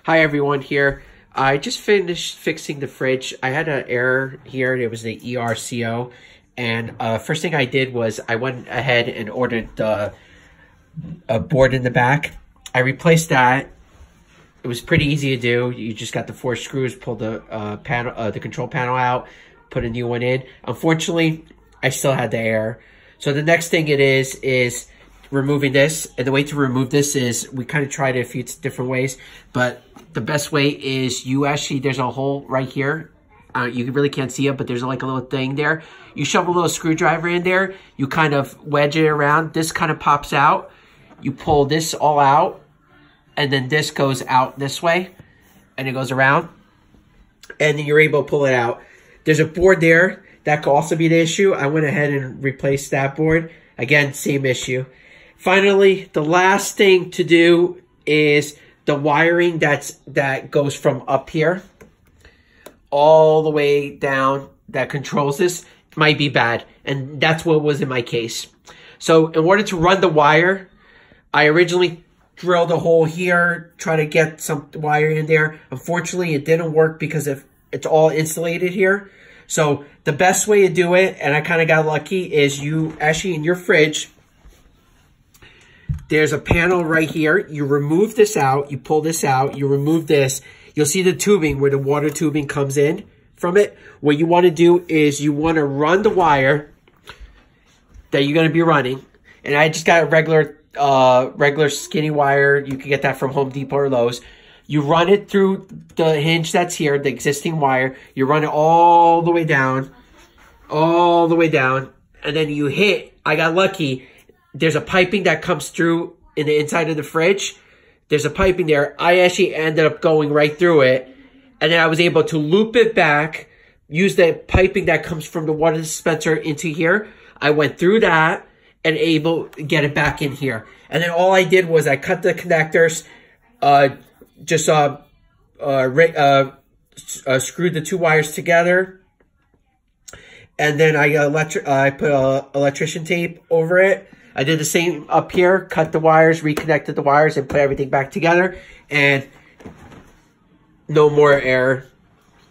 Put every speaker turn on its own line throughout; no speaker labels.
Hi everyone here. I just finished fixing the fridge. I had an error here. It was the ER CO. And first thing I did was I went ahead and ordered a board in the back. I replaced that. It was pretty easy to do. You just got the 4 screws, pull the the control panel out, put a new one in. Unfortunately, I still had the error. So the next thing it is removing this. And the way to remove this is, we kind of tried it a few different ways, but the best way is there's a hole right here. You really can't see it, but there's like a little thing there. You shove a little screwdriver in there. You kind of wedge it around. This kind of pops out. You pull this all out, and then this goes out this way, and it goes around, and then you're able to pull it out. There's a board there. That could also be the issue. I went ahead and replaced that board. Again, same issue. Finally, the last thing to do is the wiring that goes from up here all the way down that controls this might be bad. And that's what was in my case. So in order to run the wire, I originally drilled a hole here, try to get some wire in there. Unfortunately, it didn't work because it's all insulated here. So the best way to do it, and I kind of got lucky, is you actually in your fridge, there's a panel right here. You remove this out, you pull this out, you remove this. You'll see the tubing where the water tubing comes in from it. What you want to do is you want to run the wire that you're going to be running. And I just got a regular skinny wire. You can get that from Home Depot or Lowe's. You run it through the hinge that's here, the existing wire. You run it all the way down, and then you hit. I got lucky. There's a piping that comes through in the inside of the fridge. There's a piping there. I actually ended up going right through it. And then I was able to loop it back, use the piping that comes from the water dispenser into here. I went through that and able to get it back in here. And then all I did was I cut the connectors, screwed the 2 wires together. And then I put electrician tape over it. I did the same up here, cut the wires, reconnected the wires, and put everything back together. And no more error.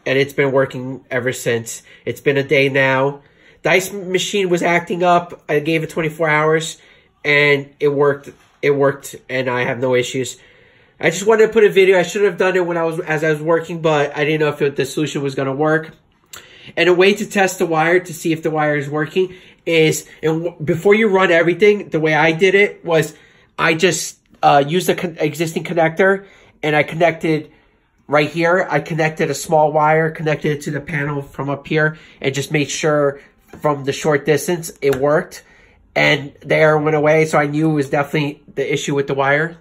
And it's been working ever since. It's been a day now. The ice machine was acting up. I gave it 24 hours, and it worked. It worked, and I have no issues. I just wanted to put a video. I should have done it as I was working, but I didn't know if the solution was going to work. And a way to test the wire to see if the wire is working is, before you run everything, the way I did it was I just used the existing connector, and I connected right here. I connected a small wire, connected it to the panel from up here, and just made sure from the short distance it worked. And the error went away, so I knew it was definitely the issue with the wire.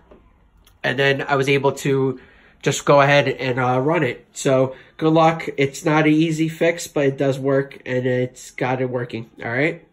And then I was able to just go ahead and run it. So good luck. It's not an easy fix, but it does work, and it's got it working. All right.